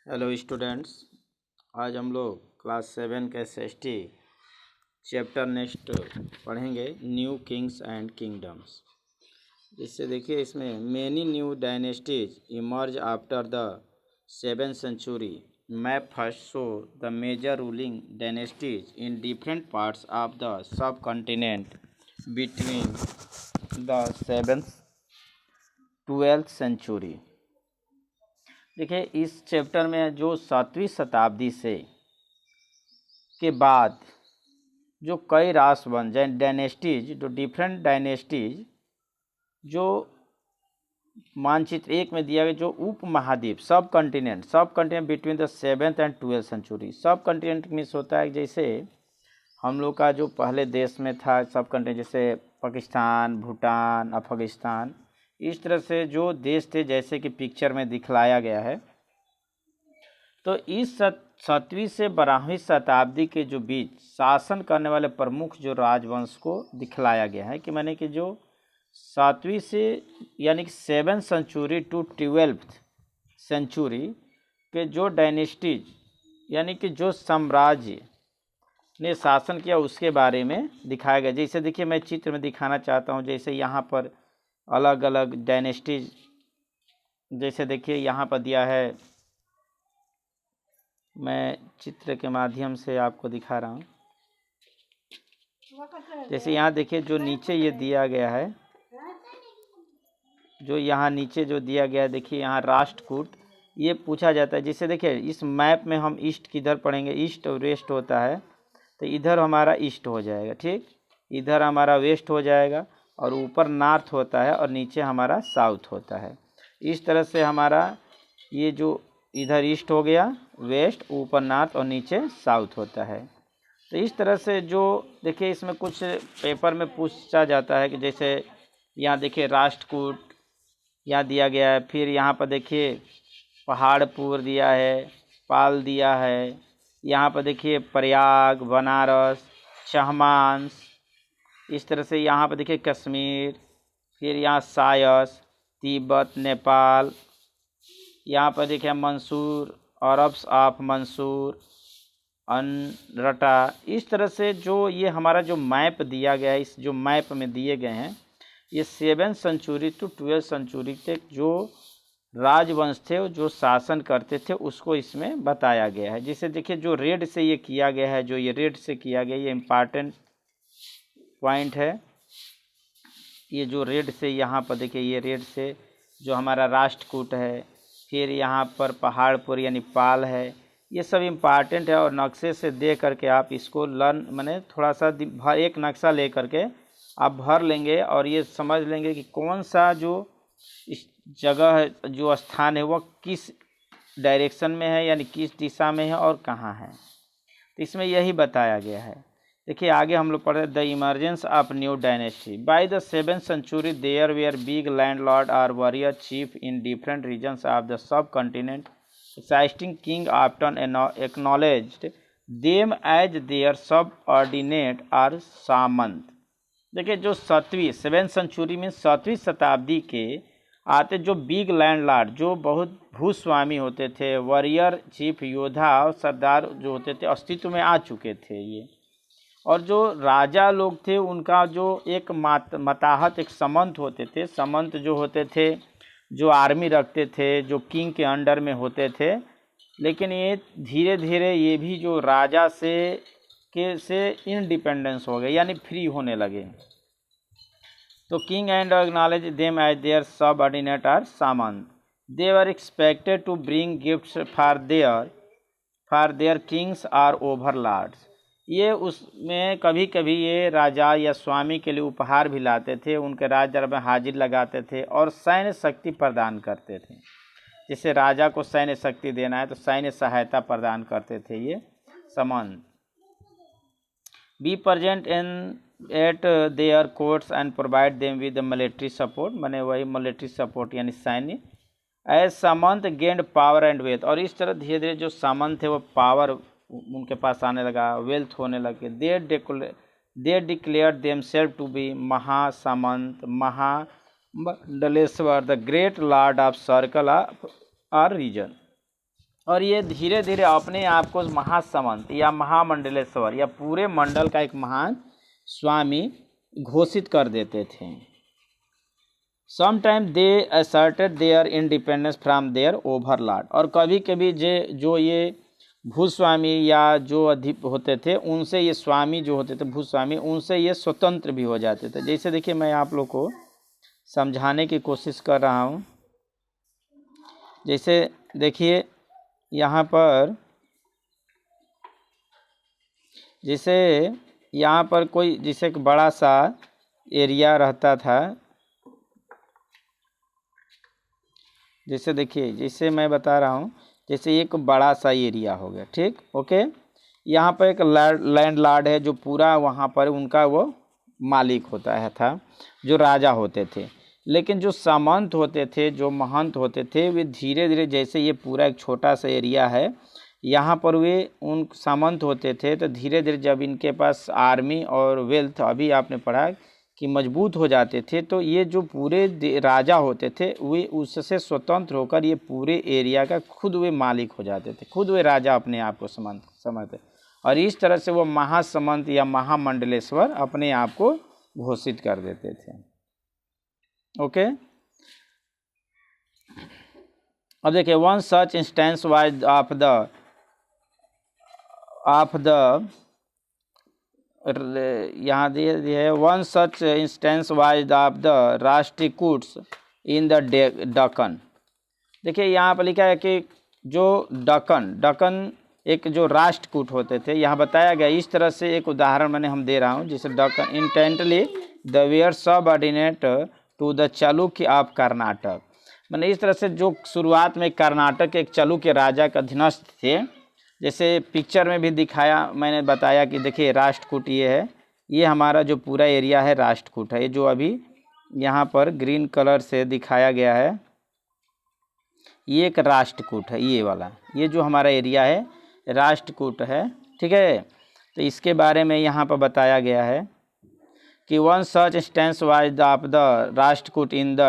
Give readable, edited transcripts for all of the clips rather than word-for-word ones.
Hello students. आज हम लोग क्लास 7 के एसएसटी चैप्टर नेक्स्ट पढ़ेंगे न्यू किंग्स एंड किंगडम्स। इससे देखिए, इसमें many new dynasties emerge after the 7th century. Map first show the major ruling dynasties in different parts of the subcontinent between the 7th 12th century. देखिए, इस chapter में जो 7वीं शताब्दी से के बाद जो कई राष्ट्रवंश डायनेस्टीज, जो डिफरेंट डायनेस्टीज जो मानचित्र एक में दिया गया, जो उप महाद्वीप subcontinent between the 7th and 12th century. Subcontinent means होता है जैसे हम लोग का जो पहले देश में था सब कॉन्टिनेंट, जैसे पाकिस्तान, भूटान, अफगानिस्तान, इस तरह से जो देश थे जैसे कि पिक्चर में दिखलाया गया है। तो इस 7वीं से 12वीं शताब्दी के जो बीच शासन करने वाले प्रमुख जो राजवंश को दिखलाया गया है कि माने कि जो 7वीं से यानी कि 7th century to 12th century के जो डायनेस्टीज यानी कि जो साम्राज्य ने शासन किया उसके बारे में दिखाया गया। जैसे देखिए, मैं चित्र में दिखाना चाहता हूँ, जैसे यहाँ पर अलग अलग डायनेस्टीज, जैसे देखिए यहाँ पर दिया है, मैं चित्र के माध्यम से आपको दिखा रहा हूँ। जैसे यहाँ देखिए, जो नीचे ये दिया गया है, जो यहाँ नीचे जो दिया गया है, देखिए यहाँ राष्ट्रकूट, ये पूछा जाता है। जैसे देखिए, इस मैप में हम ईस्ट किधर पढ़ेंगे, ईस्ट और वेस्ट होता है, तो इधर हमारा ईस्ट हो जाएगा, ठीक, इधर हमारा वेस्ट हो जाएगा, और ऊपर नॉर्थ होता है और नीचे हमारा साउथ होता है। इस तरह से हमारा ये जो इधर ईस्ट हो गया, वेस्ट, ऊपर नॉर्थ और नीचे साउथ होता है। तो इस तरह से जो देखिए, इसमें कुछ पेपर में पूछा जाता है कि जैसे यहाँ देखिए राष्ट्रकूट यहाँ दिया गया है, फिर यहाँ पर देखिए पहाड़पुर दिया है, पाल दिया है, यहाँ पर देखिए प्रयाग, बनारस, चहमांस, इस तरह से यहाँ पर देखिए कश्मीर, फिर यहाँ सायस, तिब्बत, नेपाल, यहाँ पर देखिए मंसूर, अरब्स ऑफ मंसूर, अनरटा। इस तरह से जो ये हमारा जो मैप दिया गया है, इस जो मैप में दिए गए हैं, ये 7th century to 12th century तक जो राजवंश थे जो शासन करते थे उसको इसमें बताया गया है। जिसे देखिए, जो रेड से ये किया गया है, जो ये रेड से किया गया, ये इम्पॉर्टेंट पॉइंट है। ये जो रेड से यहाँ पर देखिए, ये रेड से जो हमारा राष्ट्रकूट है, फिर यहाँ पर पहाड़पुर यानी पाल है, ये सब इम्पॉर्टेंट है। और नक्शे से देख करके आप इसको लर्न माने थोड़ा सा एक नक्शा ले करके आप भर लेंगे और ये समझ लेंगे कि कौन सा जो इस जगह है, जो स्थान है, वह किस डायरेक्शन में है, यानी किस दिशा में है और कहाँ है। तो इसमें यही बताया गया है। देखिए आगे हम लोग पढ़े the emergence of new dynasty. By the 7th century there were big landlord और warrior chief in different regions of the subcontinent. existing king often acknowledged them as their subordinate or सामंत। देखिए, जो 7th century में 7वीं शताब्दी के आते जो big landlord, जो बहुत भूस्वामी होते थे, वॉरियर चीफ, योद्धा और सरदार जो होते थे, अस्तित्व में आ चुके थे ये। और जो राजा लोग थे उनका जो एक मताहत, एक समंत होते थे, समंत जो होते थे, जो आर्मी रखते थे, जो किंग के अंडर में होते थे। लेकिन ये धीरे धीरे ये भी जो राजा से इंडिपेंडेंस हो गए, यानी फ्री होने लगे। तो king and acknowledge them as their subordinate और सामंत। They were expected to bring gifts for their kings और ओवरलॉर्ड्स। ये उसमें कभी कभी ये राजा या स्वामी के लिए उपहार भी लाते थे, उनके राज दरबार में हाजिर लगाते थे और सैन्य शक्ति प्रदान करते थे। जैसे राजा को सैन्य शक्ति देना है तो सैन्य सहायता प्रदान करते थे ये सामंत। Be present in at their courts and provide them with military support, माने वही मिलिट्री सपोर्ट यानी सैन्य। एज सामंत गेंड पावर एंड वेल्थ। और इस तरह धीरे धीरे जो सामंत थे वो पावर उनके पास आने लगा, वेल्थ होने लगे। They declare themselves to be महासामंत, महामंडलेश्वर, the great lord of circle और रीजन। और ये धीरे धीरे अपने आप को महासमंत या महामंडलेश्वर या पूरे मंडल का एक महान स्वामी घोषित कर देते थे। Sometime they asserted their independence from their overlord, और कभी कभी जो ये भूस्वामी या जो अधिप होते थे उनसे ये स्वामी जो होते थे भूस्वामी उनसे ये स्वतंत्र भी हो जाते थे। जैसे देखिए मैं आप लोग को समझाने की कोशिश कर रहा हूँ। जैसे देखिए यहाँ पर जैसे यहाँ पर कोई जैसे एक बड़ा सा एरिया रहता था, जैसे देखिए जैसे मैं बता रहा हूँ, जैसे एक बड़ा सा एरिया हो गया, ठीक, ओके। यहाँ पर एक लैंडलॉर्ड है जो पूरा वहाँ पर उनका वो मालिक होता है था, जो राजा होते थे। लेकिन जो सामंत होते थे, जो महंत होते थे, वे धीरे धीरे जैसे ये पूरा एक छोटा सा एरिया है यहाँ पर वे उन सामंत होते थे, तो धीरे धीरे जब इनके पास आर्मी और वेल्थ अभी आपने पढ़ा कि मजबूत हो जाते थे, तो ये जो पूरे राजा होते थे वे उससे स्वतंत्र होकर ये पूरे एरिया का खुद वे मालिक हो जाते थे, खुद वे राजा अपने आप को समझते, और इस तरह से वो महासमंत या महामंडलेश्वर अपने आप को घोषित कर देते थे। ओके, अब देखिए one such instance was of the यहाँ दिए है one such instance was of the Rashtrakutas in the Deccan. देखिए यहाँ पर लिखा है कि जो दक्कन एक जो राष्ट्रकूट होते थे, यहाँ बताया गया इस तरह से एक उदाहरण मैंने हम दे रहा हूँ, जैसे Deccan intently the were subordinate to the Chalukya of Karnataka. मैंने इस तरह से जो शुरुआत में कर्नाटक एक चालुक्य राजा का अधीनस्थ थे, जैसे पिक्चर में भी दिखाया मैंने बताया कि देखिए राष्ट्रकूट ये है, ये हमारा जो पूरा एरिया है राष्ट्रकूट है। ये जो अभी यहाँ पर ग्रीन कलर से दिखाया गया है ये एक राष्ट्रकूट है, ये वाला, ये जो हमारा एरिया है राष्ट्रकूट है, ठीक है। तो इसके बारे में यहाँ पर बताया गया है कि one such instance was of the Rashtrakuta in the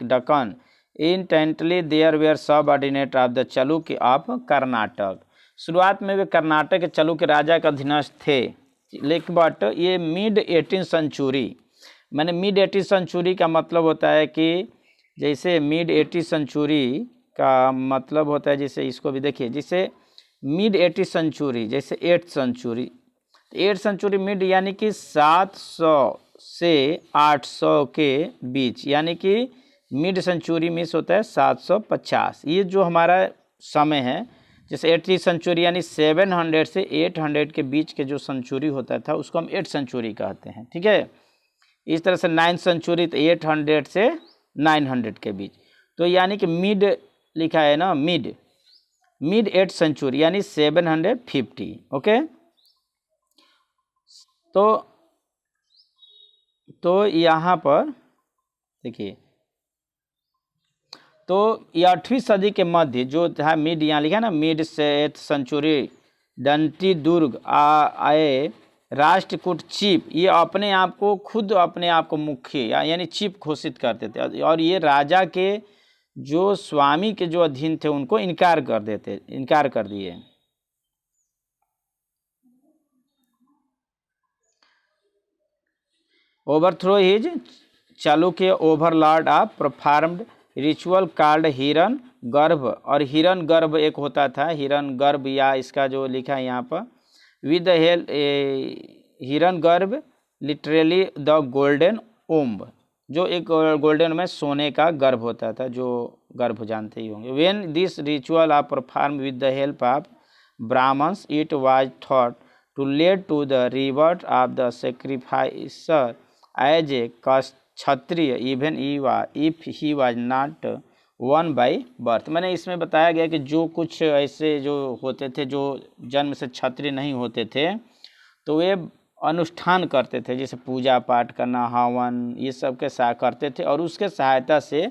Deccan intently there were subordinate of the Chalukya of Karnataka. शुरुआत में वे कर्नाटक के चालुक्य राजा का अधीनस्थ थे, लेकिन बट ये मिड 18 सेंचुरी, मैंने मिड 18 सेंचुरी का मतलब होता है कि जैसे मिड 18 सेंचुरी का मतलब होता है, जैसे इसको भी देखिए, जैसे मिड 80 सेंचुरी जैसे 8th century, 8th century mid यानी कि 700 से 800 के बीच, यानी कि मिड सेंचुरी मिस होता है 750। ये जो हमारा समय है, जैसे 80 सेंचुरी यानी 700 से 800 के बीच के जो सेंचुरी होता था उसको हम 8th सेंचुरी कहते हैं, ठीक है। इस तरह से 9th सेंचुरी तो 800 से 900 के बीच, तो यानी कि मिड लिखा है ना, मिड 8th सेंचुरी यानी 750। ओके, तो यहाँ पर देखिए, तो 8वीं सदी के मध्य जो था मिड, यहाँ लिखा है ना मिड से 8th सेंचुरी, दंती दुर्ग आए राष्ट्रकूट चीफ, ये अपने आप को खुद अपने आप को मुख्य यानी चीफ घोषित करते थे, और ये राजा के जो स्वामी के जो अधीन थे उनको इनकार कर दिए। Overthrow his Chalukya Overlord of performed ritual called हिरण गर्भ, और हिरण गर्भ एक होता था, हिरण गर्भ, या इसका जो लिखा है यहाँ पर विद द हेल्प हिरण गर्भ लिटरली द गोल्डन ओम्ब, जो एक गोल्डन में सोने का गर्भ होता था, जो गर्भ जानते ही होंगे। When this ritual are perform with the help of Brahmans it was thought to lead to the rebirth of the sacrificer as a Kshatriya even if he was not one by birth. मैंने इसमें बताया गया कि जो कुछ ऐसे जो होते थे जो जन्म से क्षत्रिय नहीं होते थे, तो वे अनुष्ठान करते थे, जैसे पूजा पाठ करना, हवन, ये सब के करते थे, और उसके सहायता से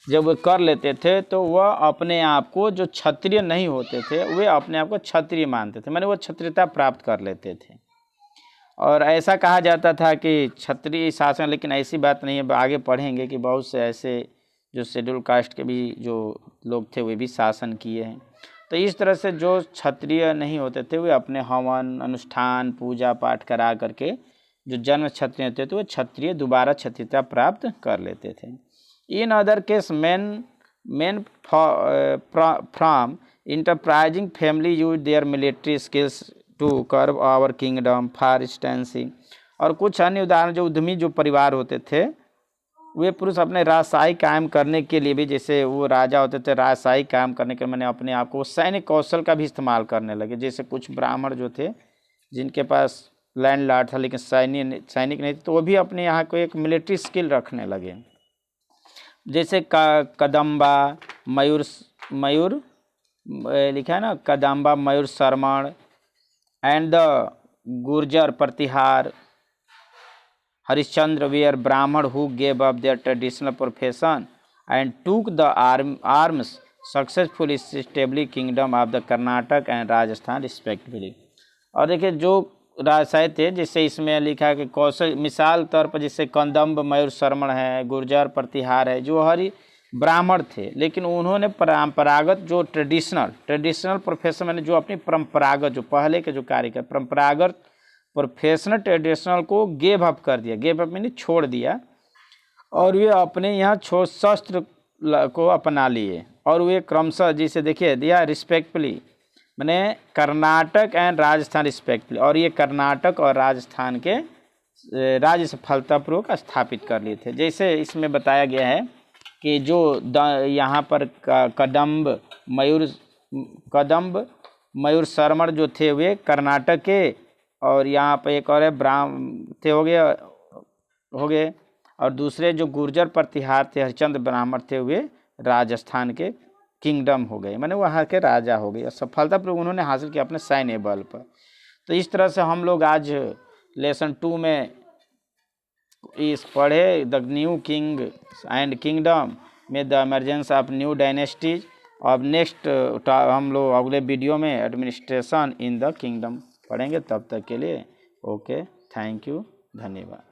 जब वे कर लेते थे तो वह अपने आप को, जो क्षत्रिय नहीं होते थे वे अपने आप को क्षत्रिय मानते थे, मैंने वो क्षत्रियता प्राप्त कर लेते थे। और ऐसा कहा जाता था कि क्षत्रिय शासन, लेकिन ऐसी बात नहीं है, आगे पढ़ेंगे कि बहुत से ऐसे जो शेड्यूल कास्ट के भी जो लोग थे वे भी शासन किए हैं। तो इस तरह से जो क्षत्रिय नहीं होते थे वे अपने हवन अनुष्ठान पूजा पाठ करा करके जो जन्म क्षत्रिय होते थे वो क्षत्रिय दोबारा क्षत्रियता प्राप्त कर लेते थे। In other case men from enterprising family use their military skills to curb our kingdom, for instance। और कुछ अन्य उदाहरण जो उद्यमी जो परिवार होते थे वे पुरुष अपने राजशाही कायम करने के लिए भी, जैसे वो राजा होते थे राजशाही कायम करने के मैंने अपने आप को सैन्य कौशल का भी इस्तेमाल करने लगे। जैसे कुछ ब्राह्मण जो थे जिनके पास लैंड लॉर्ड था लेकिन सैनिक नहीं थे, तो वो भी अपने यहाँ को एक मिलिट्री स्किल रखने लगे। जैसे कदम्बा मयूर लिखा है ना, Kadamba Mayur Sharman and the Gurjara Pratihara Harishchandra were Brahmin who gave up their traditional profession and took the arms successfully establish kingdom of the Karnataka and Rajasthan respectively. और देखिए जो राजशाही थे, जैसे इसमें लिखा है कि कौशल मिसाल तौर पर जैसे कदम्ब मयूर शर्मण है, गुर्जर प्रतिहार है, जो हरि ब्राह्मण थे लेकिन उन्होंने परंपरागत जो ट्रेडिशनल प्रोफेशन मैंने जो अपनी परंपरागत जो पहले के जो कार्य कर परंपरागत प्रोफेशनल ट्रेडिशनल को गेव अप कर दिया। गेव अप मैंने छोड़ दिया और वे अपने यहाँ शस्त्र को अपना लिए और वे क्रमशः जिसे देखिए दिया रिस्पेक्टफुली मैंने कर्नाटक एंड राजस्थान रिस्पेक्टफुली, और ये कर्नाटक और राजस्थान के राज्य सफलतापूर्वक स्थापित कर लिए थे। जैसे इसमें बताया गया है कि जो यहाँ पर कदम्ब मयूर शर्मण जो थे वे कर्नाटक के, और यहाँ पर एक और है ब्राह्मण थे हो गए और दूसरे जो गुर्जर प्रतिहार थे हरिश्चंद्र ब्राह्मण थे वे राजस्थान के किंगडम हो गए, माने वहाँ के राजा हो गए। सफलतापूर्वक उन्होंने हासिल किया अपने सैन्य बल पर। तो इस तरह से हम लोग आज लेसन 2 में इस पढ़े the new king and kingdom में the emergence of new dynasties. अब नेक्स्ट हम लोग अगले वीडियो में एडमिनिस्ट्रेशन इन द किंगडम पढ़ेंगे। तब तक के लिए ओके, थैंक यू, धन्यवाद।